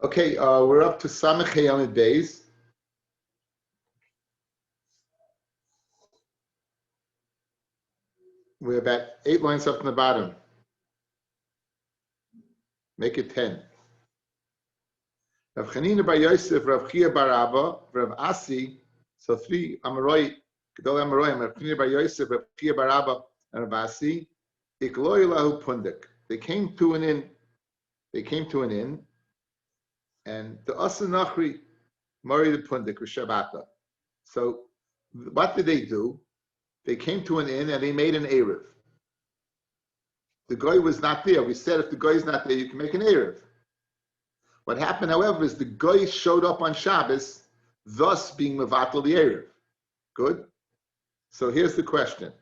Okay, we're up to Samech Yamid Beis. We're about 8 lines up from the bottom. Make it 10. Rav Chanina bar Yosef, Rav Chia bar Abba, Rav Asi, so 3 Amaroi, Gedol Amaroi, Rav Chanina bar Yosef, Rav Chia bar Abba, and Rav Asi, Ikloi lahu pundik. They came to an inn, and the Asa Nachri married the pundik with Shabbata. So what did they do? They came to an inn and they made an Erev. The guy was not there. We said if the guy is not there, you can make an Erev. What happened, however, is the guy showed up on Shabbos, thus being Mevatel the Erev. Good? So here's the question.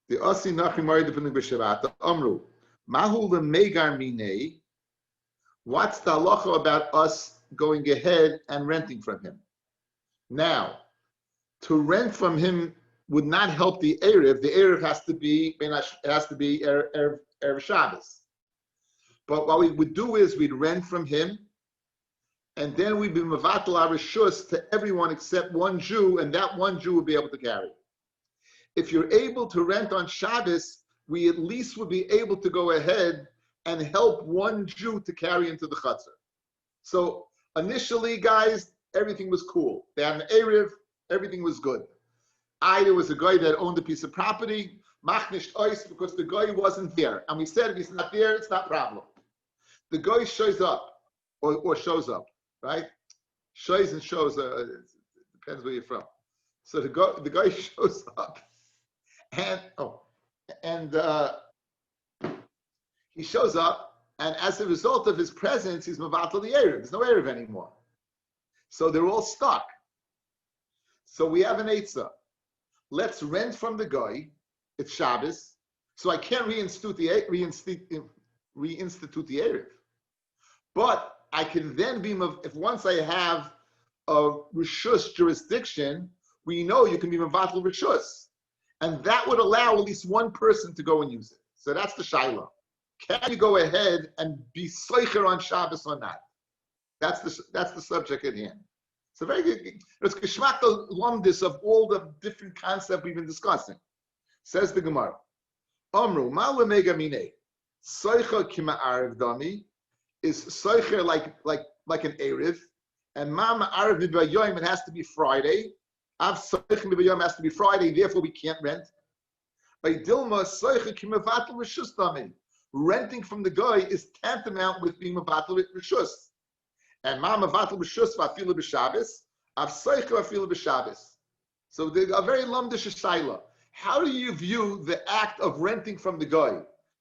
The Asi Nachri married the Pundik b'Shabbat. Amru, Mahu lemegar minei. What's the halacha about us going ahead and renting from him? Now, to rent from him would not help the Erev. The Erev has to be Erev Shabbos. But what we would do is we'd rent from him, and then we'd be Mevatel Arishus to everyone except one Jew, and that one Jew would be able to carry. If you're able to rent on Shabbos, we at least would be able to go ahead and help one Jew to carry into the Chutzner. So initially, guys, everything was cool. They had an Erev, everything was good. There was a guy that owned a piece of property, machnisht ois, because the guy wasn't there. And we said if he's not there, it's not a problem. The guy shows up, or shows up, right? Shows and shows, depends where you're from. So the guy shows up, and he shows up, and as a result of his presence, he's Mevatel the Erev. There's no Erev anymore. So they're all stuck. So we have an Eitzah. Let's rent from the guy. It's Shabbos, so I can't reinstitute the Erev. But I can then be, if once I have a Rishus jurisdiction, we know you can be Mevatel Rishus. And that would allow at least one person to go and use it. So that's the Shaila. Can you go ahead and be Seicher on Shabbos or not? That's the subject at hand. It's a very good, it's Geschmack Lumdis of all the different concepts we've been discussing. Says the Gemara. Amru, ma lemega mine. Seicher kima arev dami is Seicher like an Erev, and ma ma'arev mibayom, it has to be Friday. Av Seicher mibayom has to be Friday, therefore we can't rent. By Dilma, Seicher kima vatel rishus dami. Renting from the guy is tantamount with being mevatel rishus. And ma mevatel rishus va'afilu b'Shabbos, av Seicher va'afilu b'Shabbos. So they are very lumdish shaila. How do you view the act of renting from the guy?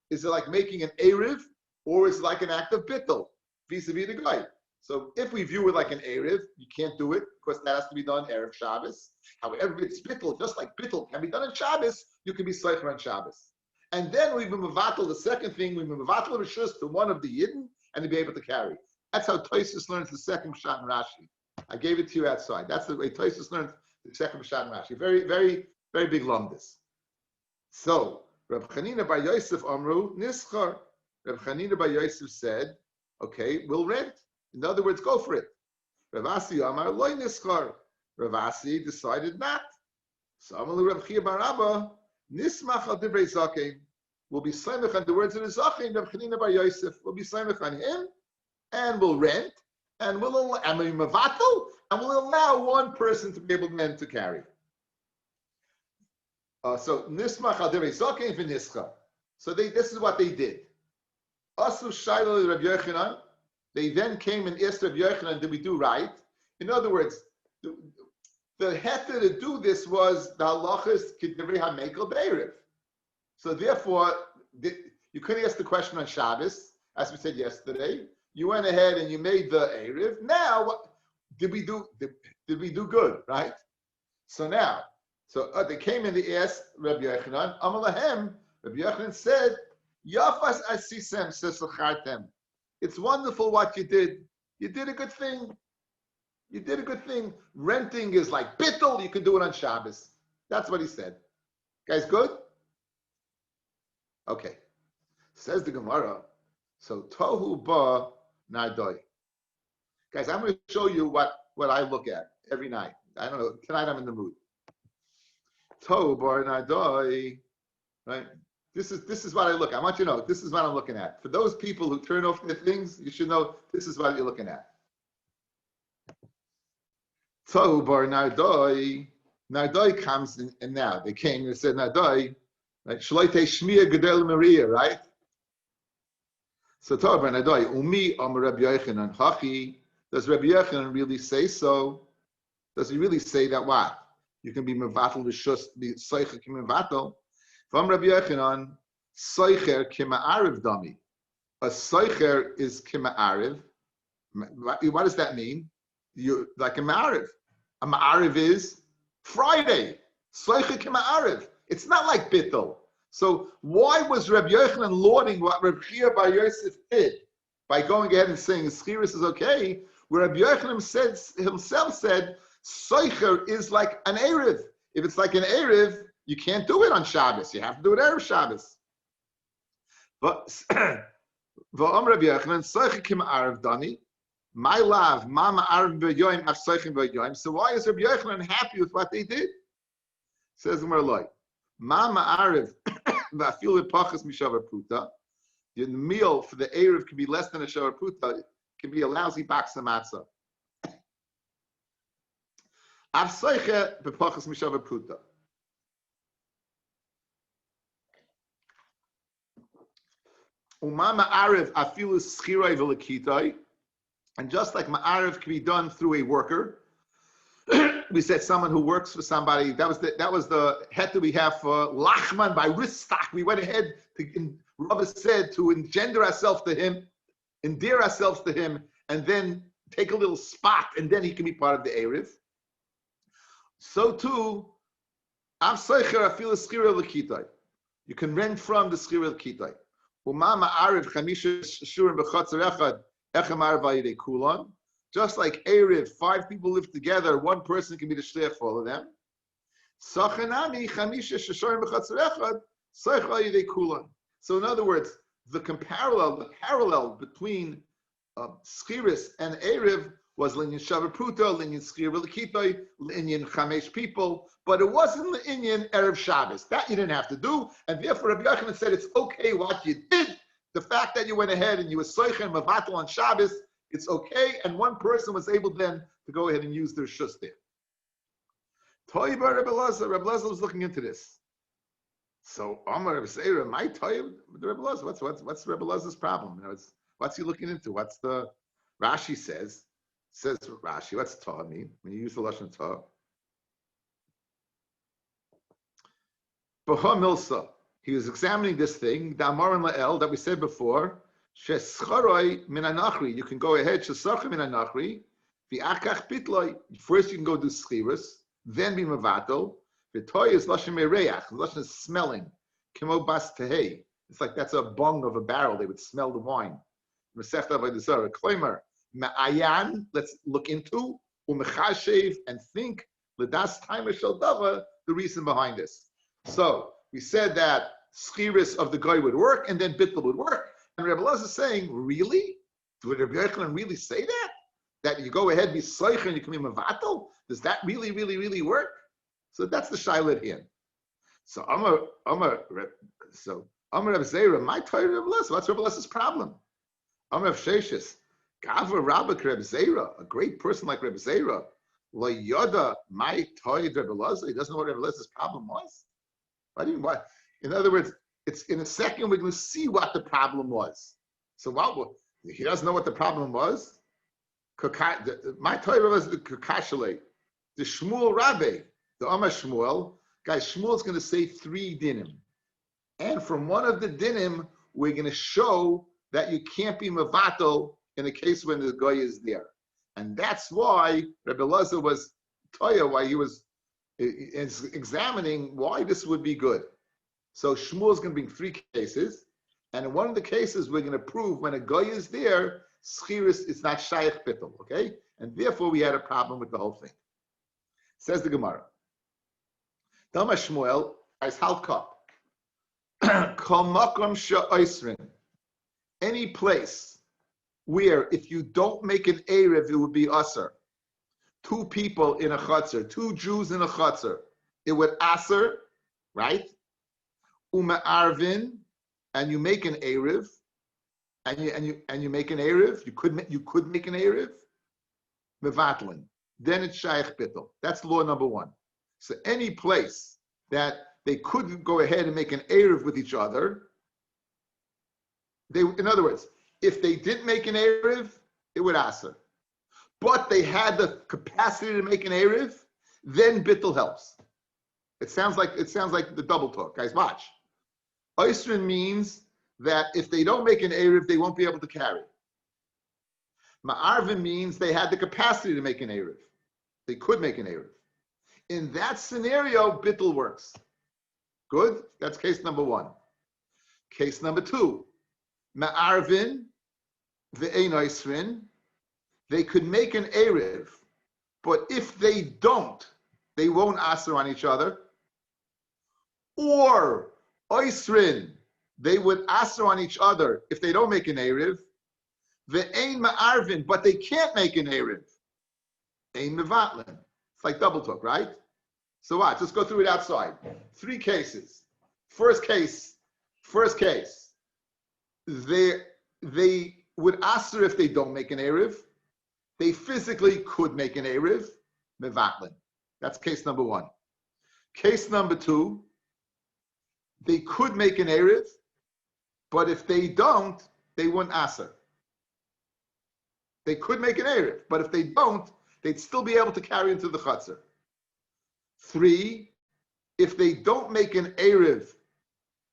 Is it like making an Erev, or is it like an act of bittul, vis-a-vis the guy? So if we view it like an Erev, you can't do it, because that has to be done Erev Shabbos. However, if it's bittul, just like bittul can be done on Shabbos, you can be Seicher on Shabbos. And then we've been mevatel, the second thing, we've been mevatel Rishus to one of the Yidden, and to be able to carry. That's how Tosfos learns the second Pshat in Rashi. I gave it to you outside. That's the way Tosfos learns the second Pshat in Rashi. Very, very, very big lumdis. So, Rav Chanina bar Yosef Amru, Nischar. Rav Chanina bar Yosef said, okay, we'll rent. In other words, go for it. Rav Asi Amar, Loi Nischar. Rav Asi decided not. So, Amalu Rav Chia bar Abba, Nismach al Divrei Zakein. We'll be Saimach on the words of the Zakein, Rav Chanina bar Yosef. We'll be Saimach on him, and we'll rent, and we'll allow one person to be able to carry. So nismach al derei zakein v'nischa. So this is what they did. Asu shayla Rabbi Yochanan. They then came and asked Rabbi Yochanan, "Did we do right?" In other words, the heter to do this was the halachas k'divrei hamekel be'erev. So therefore, you couldn't ask the question on Shabbos, as we said yesterday. You went ahead and you made the erev. Now, did we do good, right? So now. So they came and they asked Rabbi Yochanan, Amalahem, Rabbi Yochanan said, Yafas asisem sesachartem. It's wonderful what you did. You did a good thing. You did a good thing. Renting is like bittul, you can do it on Shabbos. That's what he said. Guys, good? Okay. Says the Gemara, so tohu ba nardoi. Guys, I'm going to show you what I look at every night. I don't know. Tonight I'm in the mood. Tobar nadoi, right? This is what I look. I want you to know this is what I'm looking at. For those people who turn off their things, you should know this is what you're looking at. Tobar nadoi. Nadoi comes in, and now they came and said nadoi, right? Shloite shmiya gedel maria, right? So Tobar nadoi umi amar Rabbi Yochanan hachi. Does Rabbi Yochanan really say so? Does he really say that what? You can be mevatel rishus, be soicher ki mevatel. From Rabbi Yochanan, soicher ki ma'ariv dami. A soicher is ki ma'ariv. What does that mean? You like a ma'ariv. A ma'ariv is Friday. Soicher ki ma'ariv. It's not like bittul. So why was Rabbi Yochanan lauding what Rabbi Chia bar Yosef did by going ahead and saying schiris is okay? Where Rabbi Yochanan himself said, Soicher is like an Erev. If it's like an Erev, you can't do it on Shabbos. You have to do it Erev Shabbos. But Rabbi Yochanan, Soicher kim Arav Dani, my love, Mama Arav b'yoyim, af Soicher b'yoyim. So why is Rabbi Yochanan happy with what they did? Says the Merloi, Mama Arav, v'afil epachas mishavar puta. The meal for the Erev can be less than a shavar puta. It can be a lousy box of matzah. Avsoiche bepachas mishavar puta. Umama Ma'ariv afilu schiroi v'lekitai. And just like Ma'ariv can be done through a worker, we said someone who works for somebody. That was the head that we have for Lachman by Ristak. We went ahead to, Rabbi said, to engender ourselves to him, endear ourselves to him, and then take a little spot, and then he can be part of the Erev. So too, you can rent from the schira l'kitai. Just like Erev, 5 people live together, 1 person can be the shliach for all of them. So in other words, the parallel between schiris and Erev was linyan shavar pruta, linyan schira l'kitoi, linyan chamesh people, but it wasn't the linyan erev Shabbos. That you didn't have to do, and therefore Rabbi Yochanan said it's okay what you did. The fact that you went ahead and you were soicher and mavatel on Shabbos, it's okay, and 1 person was able then to go ahead and use their shus there. Toiba Rabbi Lazar was looking into this. So Amar Rabbi Seira, my toiba, Rabbi Lazar, what's Rabbi Lazar's problem? You know, what's he looking into? What's the Rashi says Rashi, what's Torah mean when you use the Lashon Torah? B'ha milsa, he was examining this thing, Da'amaran la'el, that we said before, she'scharoi min anachri, you can go ahead, she'sachim min anachri, v'akach pitloi, first you can go do schiras, then be mavatel, v'toy is Lashon mereach, Lashon is smelling, kimo bas tehei, it's like that's a bung of a barrel, they would smell the wine. Masechta v'desara, kloimer, ma'ayan, let's look into, umechashev, and think, l'das timer shel dava, the reason behind this. So, we said that schiris of the guy would work, and then bittul would work. And Rabbi Lazar is saying, really? Would Rabbi Yochanan really say that? That you go ahead and be soicher and you can be mavatel? Does that really, really, really work? So that's the shayla here. So Amar Rabbi Zera, my Torah Rabbi Lazar, what's Rabbi Lazar's problem? Amar Sheshis, Gavra Rabbi Rabbi Zera, a great person like Rabbi Zera, Lo Yoda, my Torah Rabbi Lazar, he doesn't know what Rabbi Lazar's problem was. What? In other words, it's in a second we're going to see what the problem was. So he doesn't know what the problem was. My Torah was the Kakashale, the Shmuel Rabbi, the Amar Shmuel. Guys, Shmuel's going to say 3 dinim. And from one of the dinim, we're going to show that you can't be mavatel in a case when the guy is there. And that's why Rabbi Lazar was Toya, why he was examining why this would be good. So Shmuel is going to bring 3 cases. And in one of the cases, we're going to prove when a guy is there, schiris is not shaykh bittul, okay? And therefore, we had a problem with the whole thing. Says the Gemara. Dama Shmuel, is halka. Kol makom she'oisrin. Any place where if you don't make an Erev, it would be Aser. Two people in a Chatzar, two Jews in a Chatzar, it would Aser, right? Arvin, and you make an Erev, and you make an Erev, you could make an Erev, Mevatlin. Then it's Shaykh Bittel. That's law number one. So any place that they couldn't go ahead and make an Erev with each other, in other words, if they didn't make an Erev, it would Aser. But they had the capacity to make an Erev, then Bittel helps. It sounds like the double talk. Guys, watch. Oisrin means that if they don't make an Erev, they won't be able to carry. Ma'arvin means they had the capacity to make an Erev. They could make an Erev. In that scenario, Bittel works. Good? That's case number one. Case number two. Ma'arvin, ve'ein oisrin, they could make an Erev, but if they don't, they won't aser on each other. Or oisrin, they would aser on each other if they don't make an Erev. Ve'ein ma'arvin, but they can't make an Erev. Ein mevatlin. It's like double talk, right? So watch, let's go through it outside. Three cases. First case, they would aser if they don't make an Erev. They physically could make an Erev, mevatlin. That's case number one. Case number two, they could make an Erev, but if they don't, they wouldn't aser. They could make an Erev, but if they don't, they'd still be able to carry into the Chatzar. Three, if they don't make an Erev,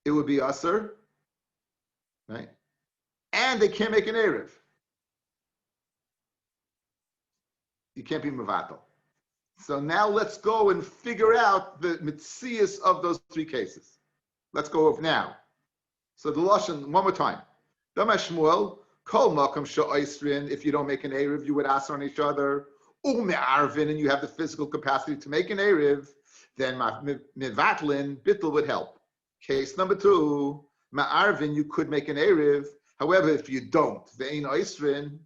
it would be aser, right? And they can't make an Erev. You can't be mevatel. So now let's go and figure out the mitzias of those three cases. Let's go over now. So the Lashon, one more time. Damash Shmuel, kol makom she'oisrin, if you don't make an Erev, you would aser on each other. U'me'arvin, and you have the physical capacity to make an Erev, then mevatlin, bittul would help. Case number two, ma'arvin, you could make an Erev. However, if you don't, ve'ein oisrin,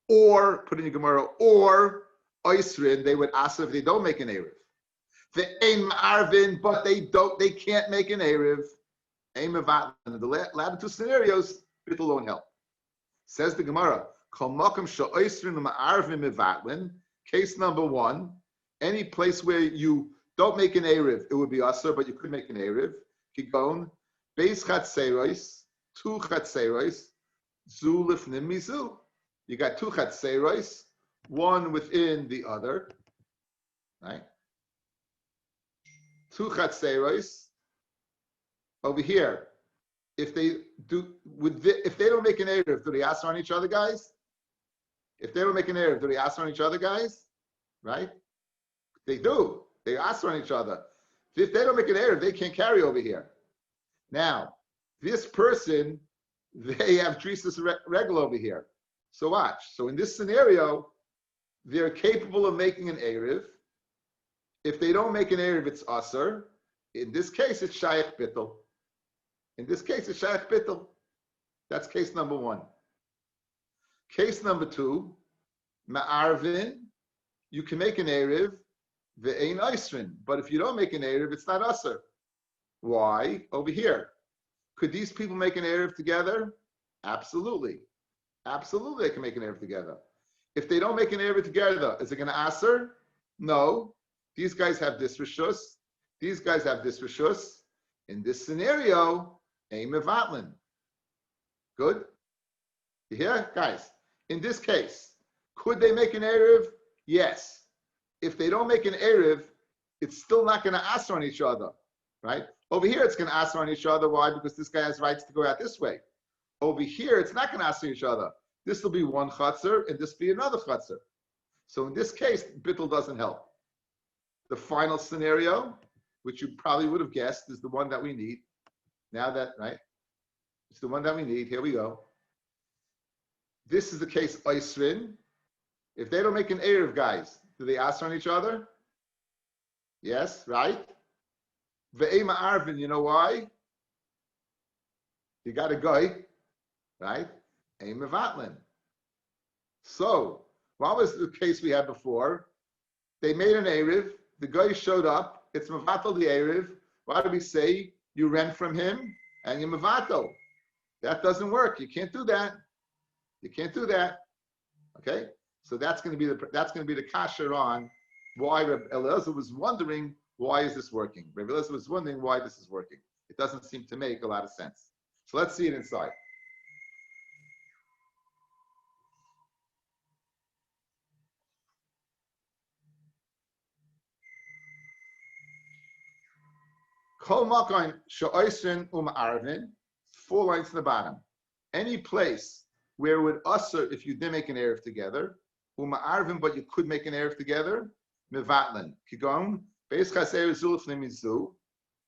or, put in your Gemara, or oisrin, they would aser if they don't make an Erev. Ve'ein ma'arvin, but they can't make an Erev. Ein mevatlin. In the latter two scenarios, bittul won't help. Says the Gemara, kol makom she'oisrin u'ma'arvin mevatlin. Case number one, any place where you don't make an Erev, it would be aser, but you could make an Erev. Kigon, beis chatzeros, two chatzeros, zu lifnim mizu. You got two chatzeros, one within the other, right? Two chatzeros over here. If they don't make an Erev, do they aser on each other, guys? If they don't make an Erev, do they aser on each other, guys? Right? They do. They aser on each other. If they don't make an Erev, they can't carry over here. Now, this person, they have Drisas Regel over here. So watch. So in this scenario, they're capable of making an Erev. If they don't make an Erev, it's aser. In this case, it's Shaykh Bittel. In this case, it's Shaykh Bittel. That's case number one. Case number two, Ma'arvin, you can make an Erev, ve'ein oisrin. But if you don't make an Erev, it's not aser. Why? Over here. Could these people make an Erev together? Absolutely. Absolutely, they can make an Erev together. If they don't make an Erev together, is it going to aser? No. These guys have this rishus. These guys have this rishus. In this scenario, ein mevatlin. Good? You hear? Guys, in this case, could they make an Erev? Yes. If they don't make an Erev, it's still not going to aser on each other, right? Over here, it's going to aser on each other. Why? Because this guy has rights to go out this way. Over here, it's not going to aser each other. This will be one chatzar, and this will be another chatzar. So in this case, bittul doesn't help. The final scenario, which you probably would have guessed, is the one that we need. Now that, right? It's the one that we need. Here we go. This is the case oisrin. If they don't make an Erev, guys, do they aser on each other? Yes, right? Ve'ei ma'arvin, you know why? You got a guy, right? Ein mevatlin. So, what was the case we had before? They made an Erev, the guy showed up, it's Mavatal the Erev. Why do we say you rent from him and you Mavatal? That doesn't work. You can't do that. You can't do that. Okay? So that's going to be the kasher on why Rabbi Eliezer was wondering why is this working. Rabbi Eliezer was wondering why this is working. It doesn't seem to make a lot of sense. So let's see it inside. Kol makom she'oisrin u'ma'arvin, 4 lines to the bottom. Any place where it would usher if you didn't make an erev together, u'ma'arvin, but you could make an erev together, mevatlin. Kigom beis chaser zuluf nemizu.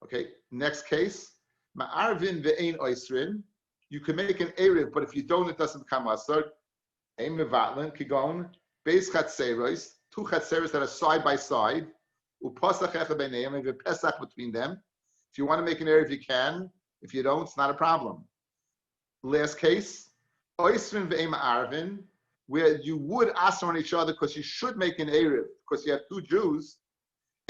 Okay. Next case, ma'arvin ve'ein oisrin. You can make an erev, but if you don't, it doesn't become usher. Ein mevatlin. Kigom beis chatzeros, 2 chatzeros that are side by side. Upasach echad b'neihem, and a pesach between them. If you want to make an erev, you can. If you don't, it's not a problem. Last case, oisrin ve'ein ma'arvin, where you would ask on each other because you should make an erev because you have 2 Jews.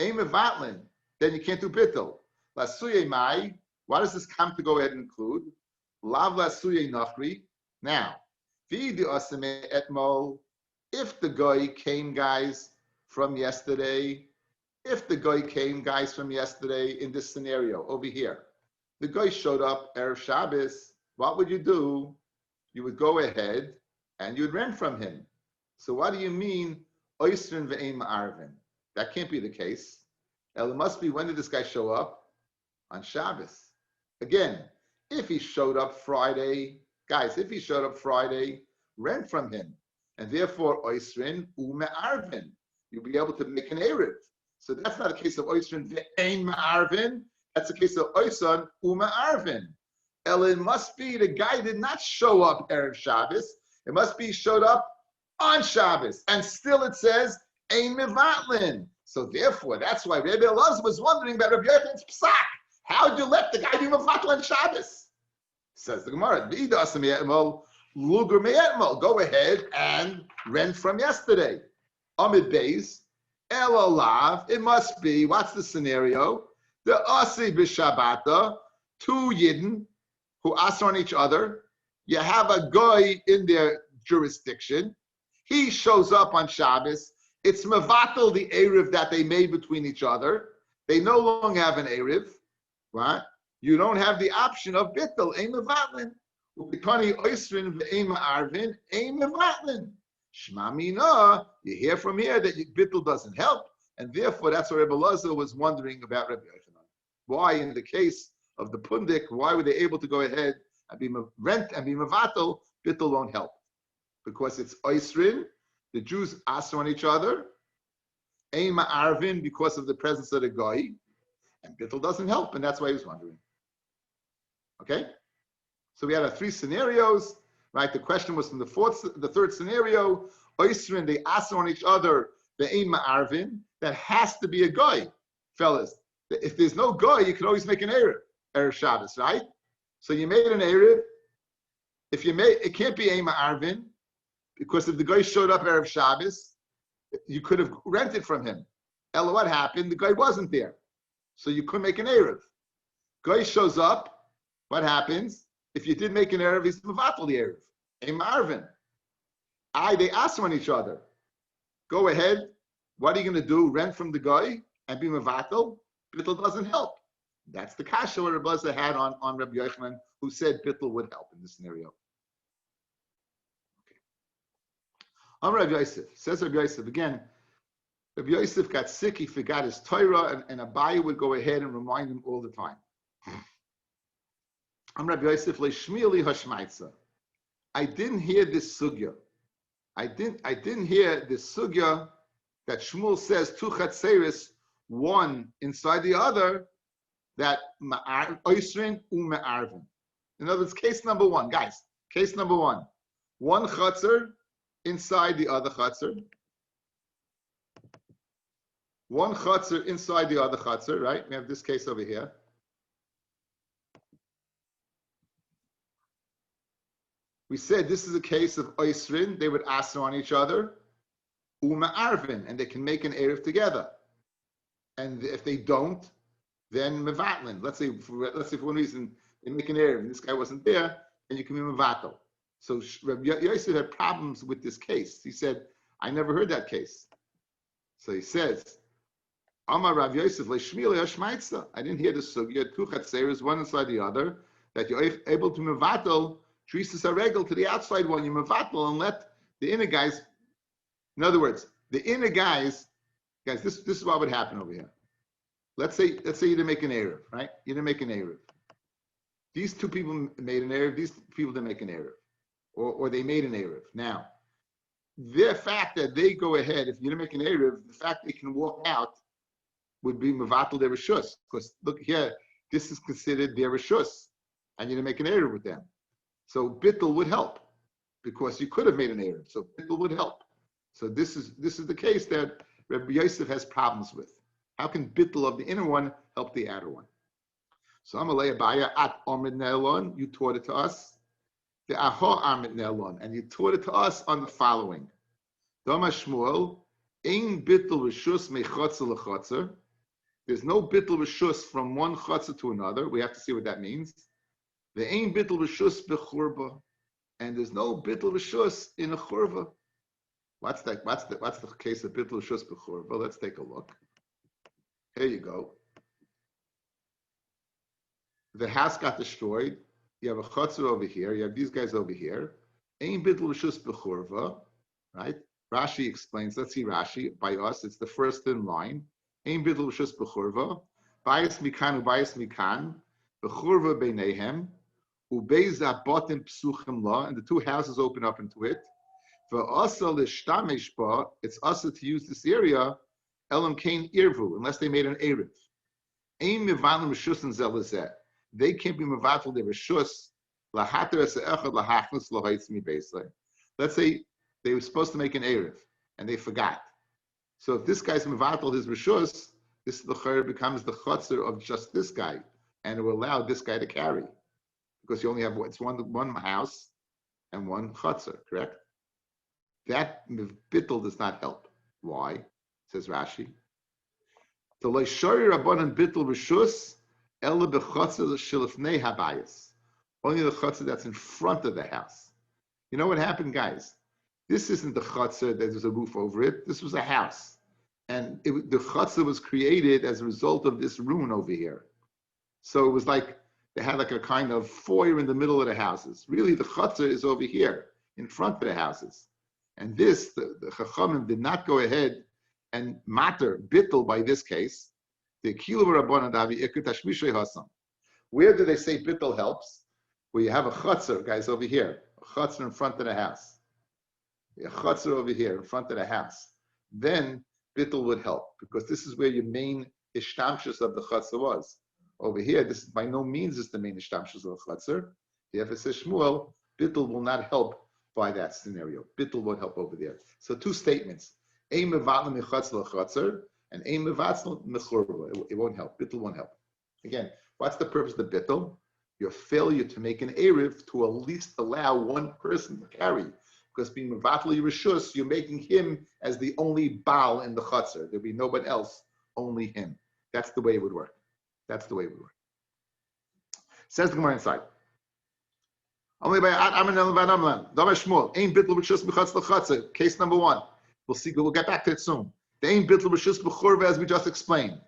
Ein mevatlin, then you can't do bittul. Lasuye mai. Why does this come to go ahead and include? Lav lasuye nachri. Now, v'idi asame etmol. If the guy came, guys, from yesterday. If the guy came, guys, from yesterday in this scenario over here, the guy showed up Erev Shabbos, what would you do? You would go ahead and you'd rent from him. So what do you mean, oisrin ve'ein ma'arvin? That can't be the case. It must be, when did this guy show up? On Shabbos. Again, if he showed up Friday, guys, if he showed up Friday, rent from him. And therefore, oisrin u'me'arvin. You'll be able to make an Erev. So that's not a case of oisrin ve'ein ma'arvin. That's a case of oisan u'ma'arvin. It must be the guy did not show up Erev Shabbos. It must be showed up on Shabbos. And still it says ein mevatlin. So therefore, that's why Rabbi Elazar was wondering about Rabbi Yochanan's psak. How did you let the guy be mevatlin on Shabbos? Says the Gemara, go ahead and rent from yesterday. Amid Beis. Elalav, it must be, what's the scenario? The Asi B'Shabbata, 2 Yidden who ask on each other. You have a guy in their jurisdiction. He shows up on Shabbos. It's Mevatel, the Erev that they made between each other. They no longer have an Erev, right? You don't have the option of Bittel, Ein Mevatlin. Upikani Oisrin Ve'ein Ma'arvin, Ein Mevatlin. Shma mina, you hear from here that bittul doesn't help, and therefore that's what Rabbi Elazar was wondering about Rabbi Yochanan. Why, in the case of the pundik, why were they able to go ahead and be rent and be mevatel? Bittul won't help because it's oisrin. The Jews ask on each other. Ein ma'arvin, because of the presence of the goy, and bittul doesn't help, and that's why he was wondering. Okay, so we had 3 scenarios. Right, the question was from the 3rd scenario. Oisrin, they ask on each other the ein ma'arvin. That has to be a guy, fellas. If there's no guy, you can always make an erev Shabbos, right? So you made an erev. If you made, it can't be ein ma'arvin because if the guy showed up erev Shabbos, you could have rented from him. Ella, what happened? The guy wasn't there, so you couldn't make an erev. Guy shows up. What happens? If you did make an erev, he's mevatel the erev. Ein ma'arvin. They ask on each other. Go ahead. What are you going to do? Rent from the guy and be mevatel? Bittul doesn't help. That's the kasha where Rabbi Elazar had on Rabbi Yochanan, who said bittul would help in this scenario. Okay. On Rabbi Yosef, says Rabbi Yosef again. Rabbi Yosef got sick. He forgot his Torah, and Abaye would go ahead and remind him all the time. I'm Rabbi Yosef leishmili hashmaitza. I didn't hear this sugya. I didn't hear this sugya that Shmuel says 2 chatzeris, one inside the other, that oisrin u'me'arvin. In other words, case number 1, guys. Case number 1. 1 chatzer inside the other chatzer. 1 chatzer inside the other chatzer, right? We have this case over here. We said this is a case of oisrin, they would ask on each other, uma arvin, and they can make an erev together. And if they don't, then mevatlin. Let's say for one reason they make an erev and this guy wasn't there, and you can be mevatel. So Rabbi Yosef had problems with this case. He said, I never heard that case. So he says, Amar Rav Yosef leishmil yashmaitza. I didn't hear the sugya. Two chatzeres, one inside the other, that you're able to mevatel trisas haregel to the outside one. You mevatel and let the inner guys. In other words, the inner guys, this is what would happen over here. Let's say you didn't make an erev, right? You didn't make an erev. These two people made an erev. These people didn't make an erev, or they made an erev. Now, the fact that they go ahead, if you didn't make an erev, the fact they can walk out would be mevatel their reshus. Because look here, this is considered their reshus, and you didn't make an erev with them. So bittul would help because you could have made an erev. So bittul would help. So this is the case that Rabbi Yosef has problems with. How can bittul of the inner one help the outer one? So Amalei Abaya at Amid Nelon, you taught it to us. The Aho Amid Nelon, and you taught it to us on the following. Dama Shmuel, Ein bittul reshus mechotzer lechotzer. There's no bittul reshus from one chotzer to another. We have to see what that means. The Ein bittul reshus bechurba, and there's no bittul reshus in a churva. What's the case of bittul reshus bechurba? Let's take a look. Here you go. The house got destroyed. You have a chotzer over here. You have these guys over here. Ein bittul reshus bechurva, right? Rashi explains. Let's see Rashi. By us, it's the first in line. Ein bittul reshus bechurva. Bayis mikan ubayis mikan. Bechurva beinehem. Ubeiz abotim psuchim la. And the two houses open up into it. For asa l'shtamish ba. It's asa to use this area. Elam kain irvu. Unless they made an erev. Ein mivalim reshus and zelazeh. They can't be mevatel their reshus. Lahater es echad lahachnos lahaitz mi beislei. Let's say they were supposed to make an erev and they forgot. So if this guy's mevatel his reshus, this l'chayr becomes the chotzer of just this guy, and it will allow this guy to carry because you only have one house and one chotzer, correct? That bittul does not help. Why? Says Rashi. The loishari rabbanan bittul reshus. Only the chutzah that's in front of the house. You know what happened, guys? This isn't the chutzah that there's a roof over it. This was a house. And the chutzah was created as a result of this ruin over here. So it was like they had like a kind of foyer in the middle of the houses. Really, the chutzah is over here in front of the houses. And this, the Chachamim did not go ahead and matter, bittul by this case. Where do they say bittul helps? Where you have a chutzner, guys, over here, a chutzner in front of the house, a chutzner over here in front of the house. Then bittul would help because this is where your main ishtamshus of the chutzner was. Over here, this by no means is the main ishtamshus of the chutzner. Therefore, says Shmuel, bittul will not help by that scenario. Bittul won't help over there. So two statements: ein mevatlim chutzner chutzner. And ein mevatzl mechurva. It won't help. Bittul won't help. Again, what's the purpose of the bittul? Your failure to make an erev to at least allow one person to carry. Because being mevatl reshus, you're making him as the only baal in the chutzner. There'll be nobody else, only him. That's the way it would work. That's the way it would work. Says the Gemara inside. Case number one. We'll get back to it soon. As we just explained.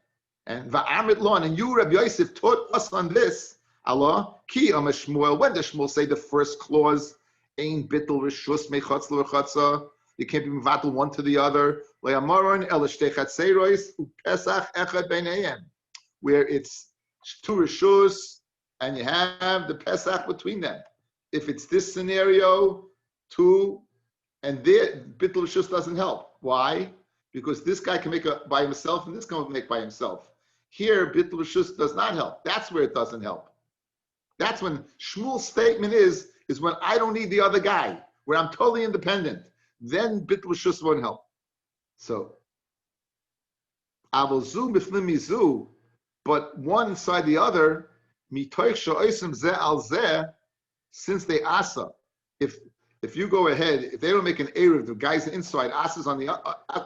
And Va'amit Lon, and you, Rabbi Yosef, taught us on this. Allah, Ki Am Shmuel, when does Shmuel say the first clause, Ein Bittul Rishus Mechotz L'Rechatza, you can't be mevatel one to the other, Le'amaron El Shtei Chatzeros U'Pesach Echad Beinayim, where it's two Rishus, and you have the Pesach between them. If it's this scenario, two, and there, Bittul Rishus doesn't help. Why? Because this guy can make it by himself and this guy can make by himself. Here, bittul reshus does not help. That's where it doesn't help. That's when Shmuel's statement is when I don't need the other guy, where I'm totally independent. Then bittul reshus won't help. So, avozu mifnim mizu, but one inside the other, mitoich sha'osim zeh al zeh, since they asa, if you go ahead, if they don't make an Eruv, the guys inside, asses on the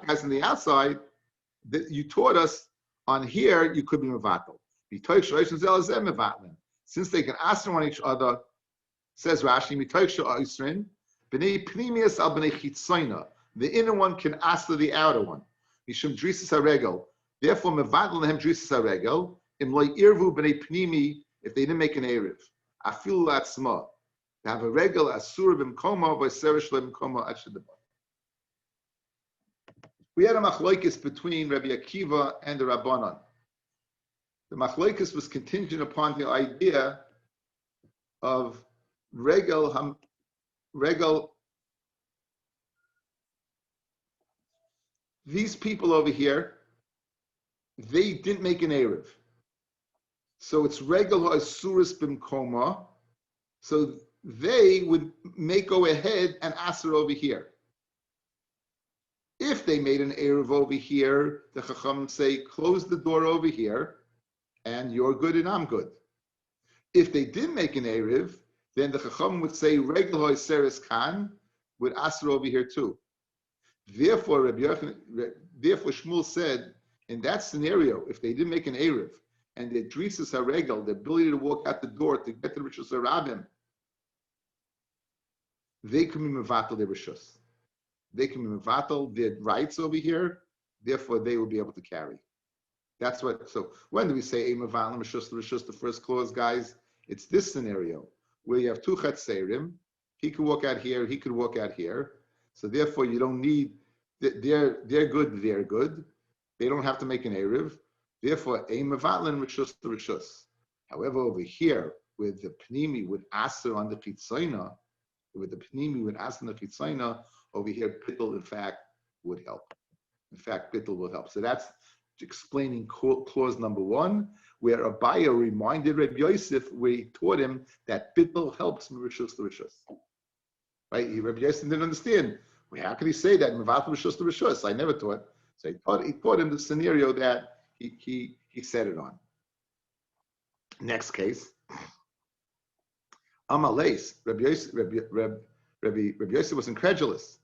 guys on the outside, you taught us on here you could be mevatel. Since they can answer on each other, says Rashi, the inner one can answer the outer one. Mishum drisas haregel. Therefore, mevatel lehem drisas haregel. Im lo irvu b'nei pnimi, if they didn't make an erev. Afil latzma. To have a regel asur b'mkoma v'seresh le'mkoma ashedabah. We had a machlokes between Rabbi Akiva and the Rabbanon. The machlokes was contingent upon the idea of regel. These people over here, they didn't make an erev, so it's regel ha'asuris b'mkoma. So they would go ahead and aser over here. If they made an erev over here, the Chacham say, close the door over here, and you're good and I'm good. If they didn't make an erev, then the Chacham would say, regel ha'aseres kan, would aser over here too. Therefore, Shmuel said, in that scenario, if they didn't make an erev, and the drisas haregel, the ability to walk out the door to get to the rishus harabim, they can be mevatel their rishus. They can be mevatel their rights over here. Therefore, they will be able to carry. That's what. So when do we say mevatel rishus? The first clause, guys. It's this scenario where you have two chatzerim. He could walk out here. He could walk out here. So therefore, you don't need. They're good. They're good. They don't have to make an erev. Therefore, a mevatel rishus the rishus. However, over here, with the pnimi with aser on the chitzayna, with the pnimi with aser on the chitzayna, over here, bittul in fact would help. In fact, bittul will help. So that's explaining clause number one, where Abaya reminded Rabbi Yosef, where he taught him that bittul helps rishus to rishus. Right? Rabbi Yosef didn't understand. Well, how could he say that? Mevatel rishus to rishus. I never taught. So he taught him the scenario that he said it on. Next case. Amalais, Rabbi Yosef was incredulous.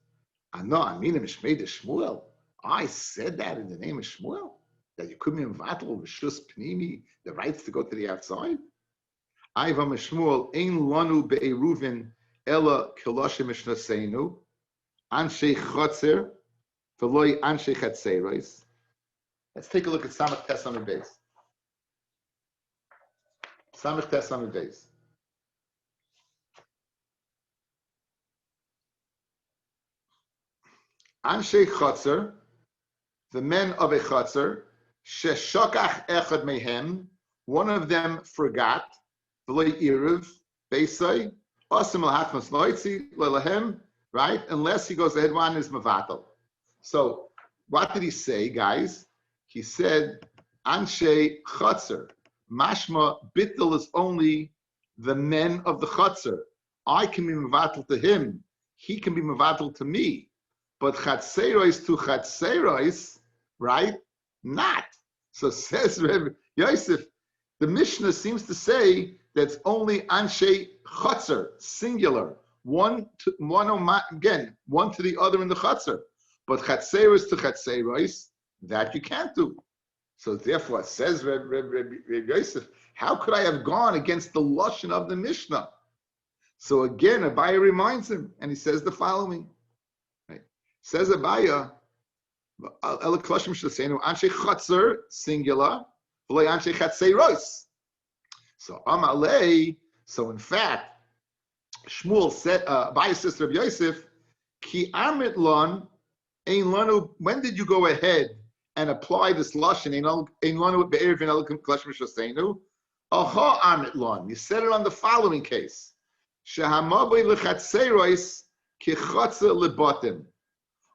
I mean Shmuel. I said that in the name of Shmuel, that you couldn't be mevatel rishus pnimi, the rights to go to the outside. Ayvam Shmuel ein lanu be'eruvin ela kiloshim mishnaseinu anshe chotzer v'loi anshe chatzeros. Let's take a look at Samach Tes Amud Beis. Samach Tes Amud Beis. Anshe Chotzer, the men of a Chotzer, sheshokach echad mehem, one of them forgot, v'lo iruv, beisai, asim l'hachmas loitzi, lelahem, right? Unless he goes ahead, one is mevatel. So, what did he say, guys? He said, Anshe Chotzer, mashma bittul is only the men of the Chotzer. I can be mevatel to him. He can be mevatel to me. But chatzeros to chatzeros, right? Not. So says Rabbi Yosef, the Mishnah seems to say that's only anshe chotzer, singular, one to the other in the chotzer. But chatzeros to chatzeros, that you can't do. So therefore, says Rabbi Yosef, how could I have gone against the lashon of the Mishnah? So again, Abaya reminds him, and he says the following. Says Abaya, anshe chotzer singular, anshe chatzeros. So Amalei. So in fact, Shmuel said, Abaya says to Rabbi Yosef, ki amit lon ein lanu. When did you go ahead and apply this lashon ein lanu be'eruvin ela klashim shasenu? Aha amit lon. You said it on the following case. Shehamavei lechatzeros ki chotzer lebatim.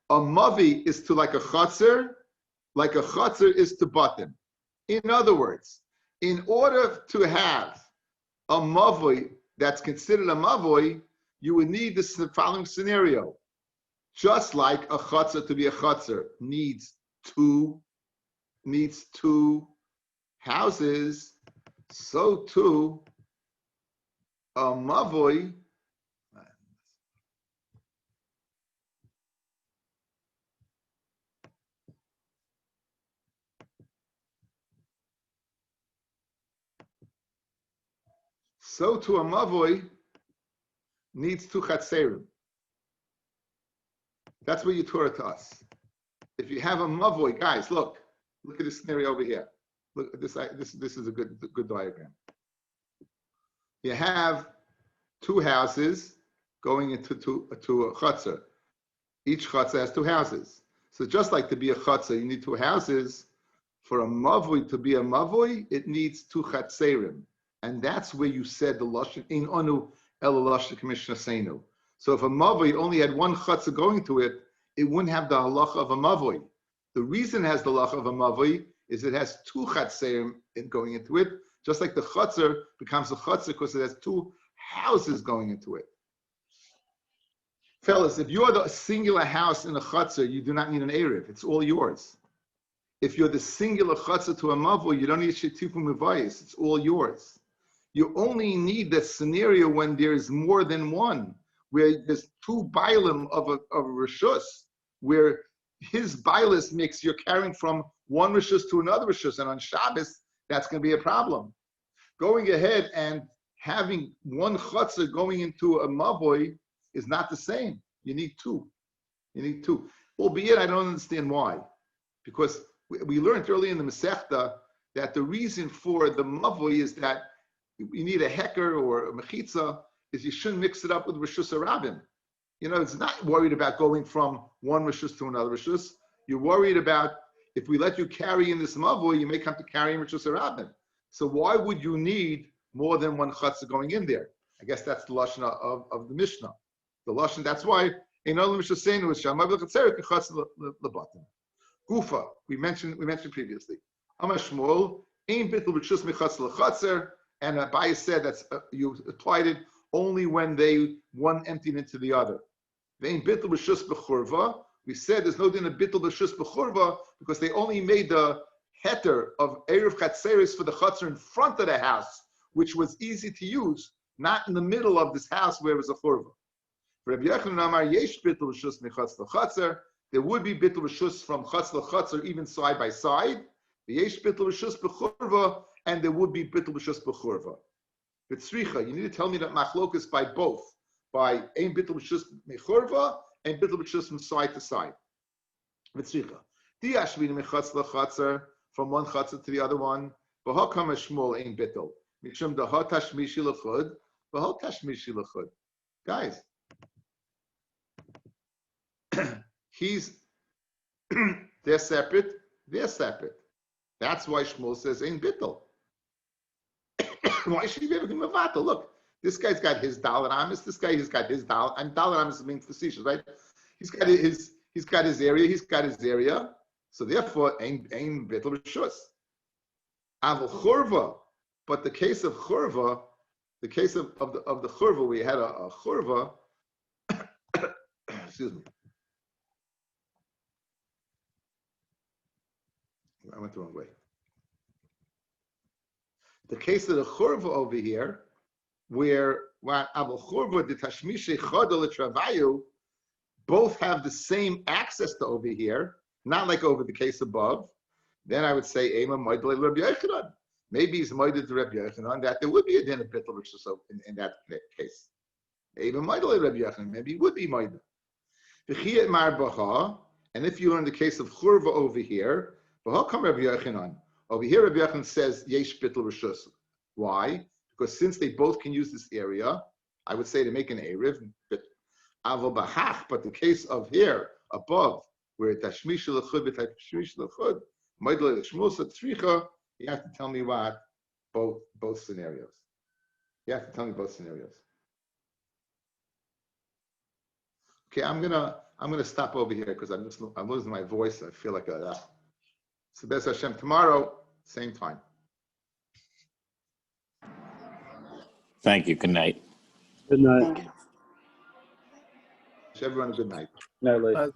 A mavi is to like a chotzer is to button. In other words, in order to have a mavi that's considered a mavi, you would need this following scenario. Just like a chotzer to be a chotzer needs two houses, so too a mavi so to a mavoi needs 2 chatzerim. That's what you taught it to us. If you have a mavoi, guys, look at this scenario over here. Look at this. This is a good diagram. You have 2 houses going into a chutzner. Each chutzner has 2 houses. So just like to be a chutzner, you need 2 houses. For a mavoi to be a mavoi, it needs 2 chatzerim. And that's where you said the lashon in anu el lashon commissioner seinu. So if a mavoi only had 1 chutzner going to it, it wouldn't have the halacha of a mavoi. The reason it has the halacha of a mavoi is it has 2 chatzerim going into it, just like the chutzner becomes a chutzner because it has 2 houses going into it. Fellas, if you're the singular house in a chutzner, you do not need an erev. It's all yours. If you're the singular chutzner to a mavoi, you don't need shetifum mivayis. It's all yours. You only need that scenario when there's more than one, where there's 2 bailim of a rishus, where his bailis makes you're carrying from one rishus to another rishus, and on Shabbos, that's going to be a problem. Going ahead and having 1 chutzner going into a mavoi is not the same. You need 2. You need 2. Albeit, I don't understand why. Because we learned early in the Masechta that the reason for the mavoi is that you need a heker or a mechitza, is you shouldn't mix it up with rishus harabim. You know, it's not worried about going from one rishus to another rishus. You're worried about if we let you carry in this mavoi, you may come to carry in rishus harabim. So why would you need more than 1 chutzner going in there? I guess that's the lashon of the Mishnah. The lashon. That's why in all the Mishnah saying was shamav lechatzeret chutzner lebatim. Gufa. We mentioned previously. Amashmol ein bittul b'shus mechatzner lechatzer. And Rabbi said that's you applied it only when one emptied into the other. Vein bittul b'shus b'churva. We said there's no din of bittul b'shus b'churva because they only made the heter of erev chatzeris for the chutzner in front of the house, which was easy to use, not in the middle of this house where it was a churva. For Rabbi Yochanan Amar yesh bittul b'shus mechatz l'chatzer. There would be bittul b'shus from chatz l'chatzer even side by side. Yesh bittul b'shus b'churva. And there would be bittul b'shus b'churva. But tzricha, you need to tell me that machlokas by both, by ein bittul b'shus mechurva and bittul b'shus from side to side. But tzricha, di ashvin mechatz l'chatzer from one chatzer to the other one. V'hakam shmul ein bittul. Mishum da'ha tashmishi l'chud, v'ha tashmishi l'chud. Guys, they're separate. That's why Shmuel says ein bittul. Why should he be able to mavata? Look, this guy's got his dollar amis. This guy has got his dollar. And dollar amis is being facetious, right? He's got his area. So therefore, ein bittul b'shus. Aval churva, but the case of churva, the case of the churva, we had a churva. Excuse me. I went the wrong way. The case of the churva over here, where Abel Churva, the Tashmishe Chodol Travayu, both have the same access to over here, not like over the case above, then I would say Ema Moidle Rabbi Yochanan. Maybe he's Moidle to Rabbi Yochanan that there would be a din of bittul in that case. Ema Moidle Rabbi Yochanan, maybe he would be Moidle. V'chiyat Mar Bacha, and if you learn the case of Churva over here, Baha come Rabbi Yochanan. Over here, Rabbi Yochanan says Yesh bittul rishus. Why? Because since they both can use this area, I would say to make an erev. But the case of here above, where tashmish l'chud b'tashmish l'chud, Moidle l'shmul tzricha, you have to tell me what both scenarios. You have to tell me both scenarios. Okay, I'm gonna stop over here because I'm losing my voice. I feel like so Bez Hashem tomorrow, same time. Thank you. Good night. Good night. Wish everyone a good night. Night, lady.